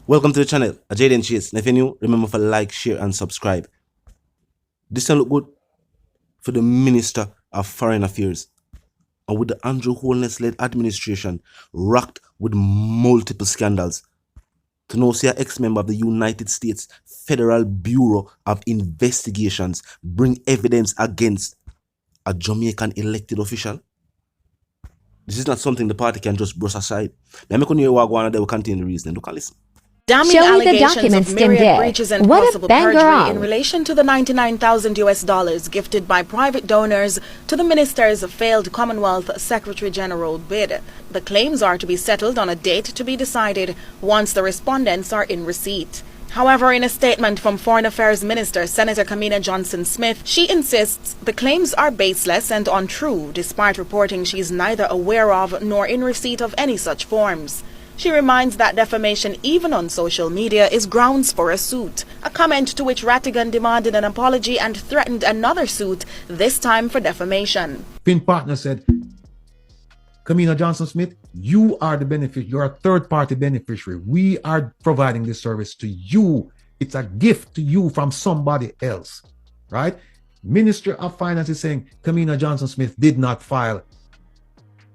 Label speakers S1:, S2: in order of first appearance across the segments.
S1: Welcome to the channel, Jaden Chase. And if you're new, remember to like, share, and subscribe. This one look good for the Minister of Foreign Affairs. And with the Andrew Holness-led administration rocked with multiple scandals. To know see an ex-member of the United States Federal Bureau of Investigations bring evidence against a Jamaican elected official. This is not something the party can just brush aside. Now, I'm going to hear they will continue the reason. Look and listen.
S2: Damning allegations of myriad breaches and possible perjury in relation to the $99,000 gifted by private donors to the minister's failed Commonwealth Secretary General bid. The claims are to be settled on a date to be decided once the respondents are in receipt. However, in a statement from Foreign Affairs Minister Senator Kamina Johnson-Smith, she insists the claims are baseless and untrue, despite reporting she is neither aware of nor in receipt of any such forms. She reminds that defamation, even on social media, is grounds for a suit, a comment to which Rattigan demanded an apology and threatened another suit, this time for defamation.
S3: Finn Partner said, Kamina Johnson-Smith, you are the beneficiary. You're a third-party beneficiary. We are providing this service to you. It's a gift to you from somebody else, right? Minister of Finance is saying Kamina Johnson-Smith did not file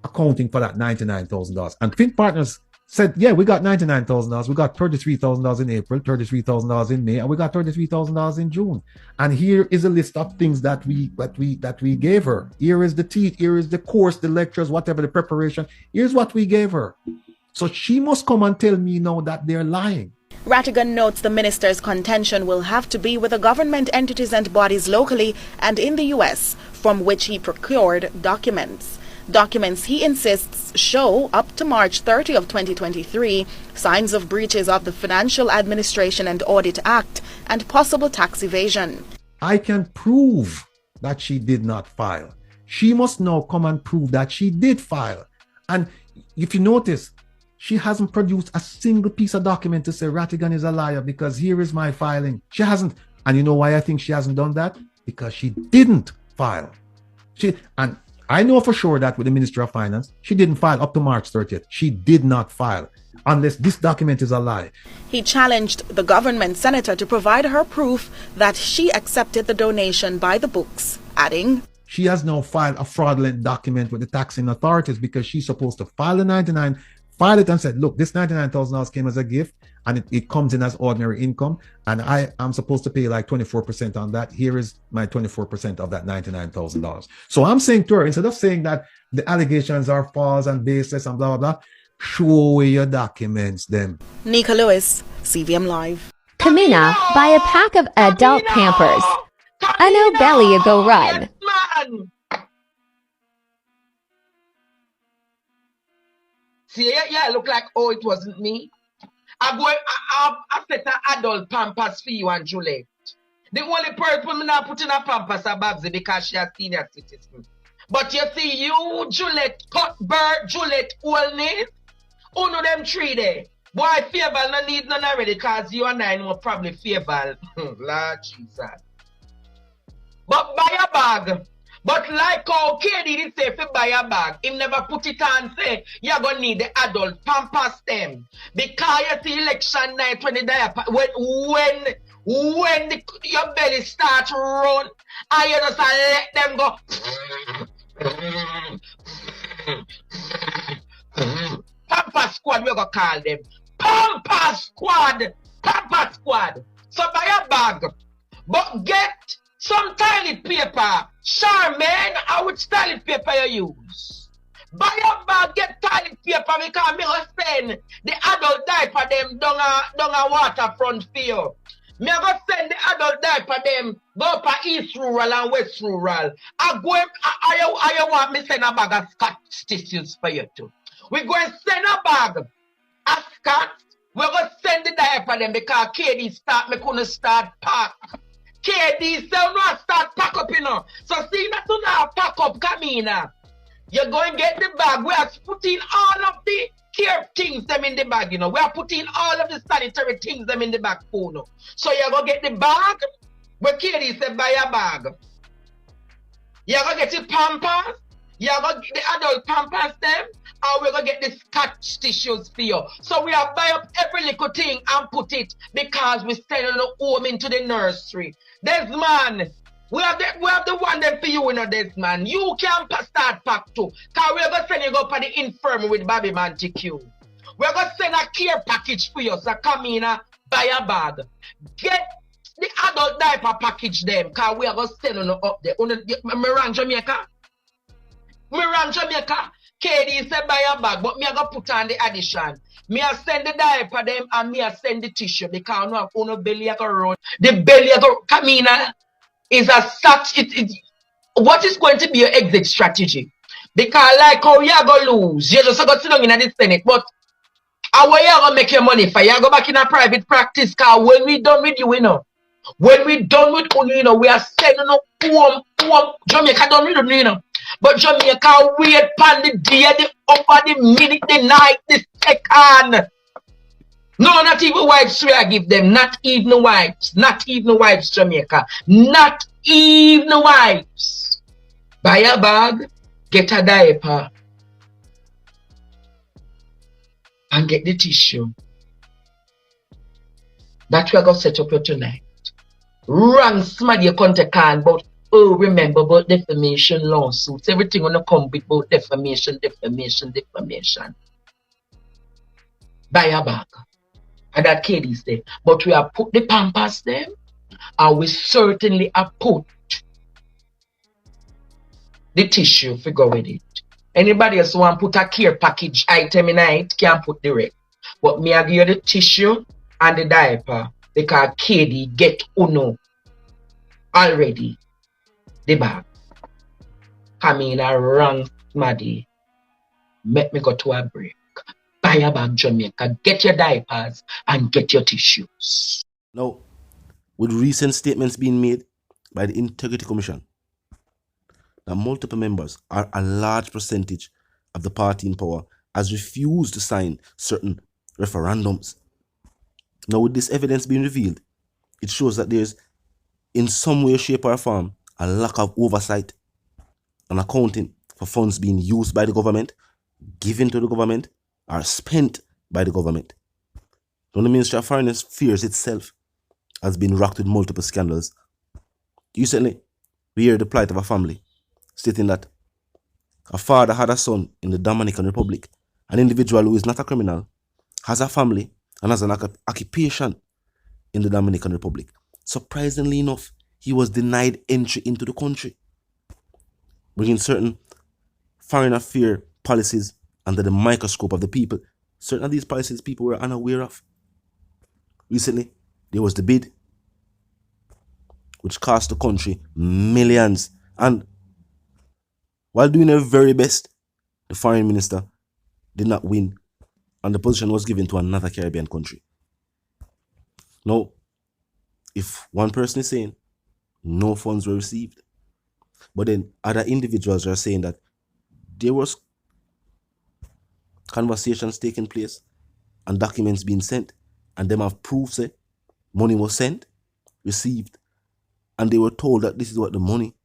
S3: accounting for that $99,000. And Finn Partners said, yeah, we got $99,000. We got $33,000 in April, $33,000 in May, and we got $33,000 in June. And here is a list of things that we gave her. Here is the teeth. Here is the course, the lectures, whatever the preparation. Here's what we gave her. So she must come and tell me now that they're lying.
S2: Rattigan notes the minister's contention will have to be with the government entities and bodies locally and in the U.S. from which he procured documents. Documents, he insists, show, up to March 30 of 2023, signs of breaches of the Financial Administration and Audit Act and possible tax evasion.
S3: I can prove that she did not file. She must now come and prove that she did file. And if you notice, she hasn't produced a single piece of document to say Rattigan is a liar because here is my filing. She hasn't. And you know why I think she hasn't done that? Because she didn't file. And I know for sure that with the Ministry of Finance, she didn't file up to March 30th. She did not file unless this document is a lie.
S2: He challenged the government senator to provide her proof that she accepted the donation by the books, adding,
S3: she has now filed a fraudulent document with the taxing authorities because she's supposed to file the 99, file it and said, look, this $99,000 came as a gift and it comes in as ordinary income. And I am supposed to pay like 24% on that. Here is my 24% of that $99,000. So I'm saying to her, instead of saying that the allegations are false and baseless and blah, blah, blah, show your documents them.
S2: Nika Lewis, CVM Live.
S4: Kamina, buy a pack of adult Pampers. I know belly you go run.
S5: See, yeah, look like, oh, it wasn't me. I set an adult Pampers for you and Juliet. The only person not putting a Pampers are Babsy because she a senior citizen. But you see, you, Juliet, Cuthbert, Juliet, Holness, uno them three there. Boy, Fable no need none already because you and I know probably Fable. Lord Jesus. But buy a bag. But like how KD did say if you buy a bag, him never put it on say you're gonna need the adult Pampers them. Because you see election night when the diaper when your belly starts run and you just let them go. Pampers squad, we're gonna call them. Pampers squad! Pampers squad! So buy a bag, but get some toilet paper. Charmaine, how which toilet paper you use? Buy a bag, get toilet paper because me go send the adult diaper them down a waterfront for you. Me go send the adult diaper them go up a East Rural and West Rural. I want me send a bag of Scotch tissues for you too. We go and send a bag of Scotch. We go send the diaper them because KD start, me couldn't start pack. KD say no start pack up, you know. So see that you now pack up, Kamina. You're going to get the bag. We are putting all of the care things them in the bag, you know. We are putting all of the sanitary things them in the bag for you. So you're going to get the bag. But KD said buy a bag. You're going to get your Pampers. You're going to get the adult pampers them, and we're going to get the Scotch tissues for you. So we are buy up every little thing and put it because we send the home into the nursery. Desmond, we have the one them for you, you know, Desmond. You can start pack too. Because we're going to send you go for the infirmary with Bobby Manticue. We're going to send a care package for you. So come in and buy a bag. Get the adult diaper package them. Because we are going to send them up there. Me rang Jamaica. KD said buy a bag, but me I go put on the addition. Me I send the diaper them and me I send the tissue because no have no belly I go run. The belly I go Camina is a such what is going to be your exit strategy? Because like how you go lose, you just go sit down in the Senate, but how you go make your money for you go back in a private practice because when we done with you, you know. When we done with you know, we are sending up home. Jamaica done with you know. But Jamaica wait pan the day, the upper, the minute, the night, the second. No, not even wipes we I give them. Not even wipes. Not even wipes, Jamaica. Not even wipes. Buy a bag, get a diaper, and get the tissue. That we are going to set up here tonight. Run somebody your contact card about, oh, remember about defamation lawsuits. Everything gonna come with about defamation. Buy a bag. And that KD said, but we have put the pampers there, and we certainly have put the tissue to go with it. Anybody else want to put a care package item in it, can put the rest. But me I give you the tissue and the diaper. Because KD get uno already the bag. Come in a wrong smaddy. Make me go to a break. Buy a bag, Jamaica. Get your diapers and get your tissues.
S1: Now, with recent statements being made by the Integrity Commission that multiple members are a large percentage of the party in power has refused to sign certain referendums. Now, with this evidence being revealed, it shows that there's, in some way, shape, or form, a lack of oversight and accounting for funds being used by the government, given to the government, or spent by the government. Now, the Ministry of Foreign Affairs itself has been rocked with multiple scandals. Recently, we hear the plight of a family, stating that a father had a son in the Dominican Republic. An individual who is not a criminal, has a family, and has an occupation in the Dominican Republic. Surprisingly enough, he was denied entry into the country, bringing certain foreign affairs policies under the microscope of the people. Certain of these policies people were unaware of. Recently, there was the bid, which cost the country millions. And while doing their very best, the foreign minister did not win, and the position was given to another Caribbean country. Now, if one person is saying no funds were received, but then other individuals are saying that there was conversations taking place and documents being sent, and them have proofs that money was sent, received, and they were told that this is what the money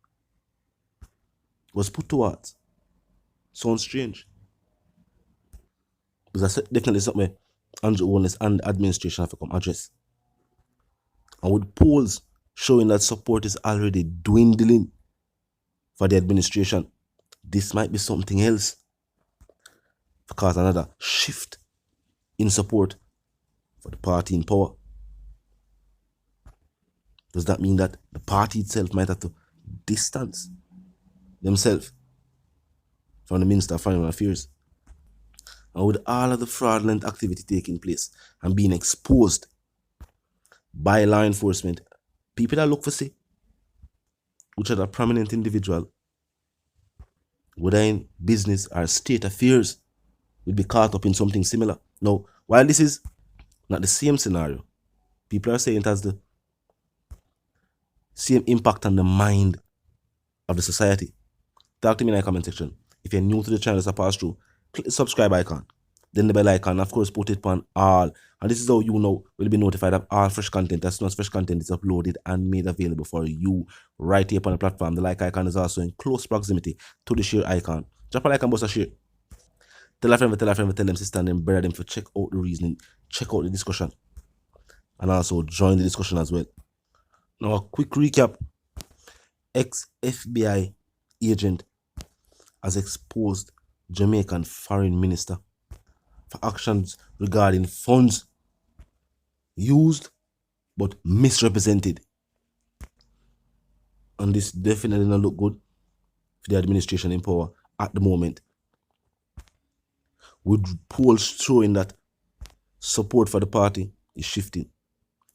S1: was put towards. Sounds strange. Because that's definitely something Andrew Holness and the administration have to come address. And with polls showing that support is already dwindling for the administration, this might be something else to cause another shift in support for the party in power. Does that mean that the party itself might have to distance themselves from the Minister of Foreign Affairs? And with all of the fraudulent activity taking place and being exposed by law enforcement, people that look for say, which are a prominent individual, whether in business or state affairs, will be caught up in something similar. Now, while this is not the same scenario, people are saying it has the same impact on the mind of the society. Talk to me in the comment section. If you're new to the channel as I pass through, click the subscribe icon. then the bell icon, of course, put it on all. And this is how you know will be notified of all fresh content. As soon as fresh content is uploaded and made available for you right here on the platform. The like icon is also in close proximity to the share icon. Drop a like and bust a share. Tell a friend, tell them sister and them brother them for check out the reasoning, check out the discussion, and also join the discussion as well. Now a quick recap. Ex-FBI agent has exposed Jamaican foreign minister for actions regarding funds used but misrepresented. And this definitely not look good for the administration in power at the moment. With polls showing that support for the party is shifting.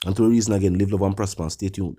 S1: And to a reason again, live, love and prosper and stay tuned.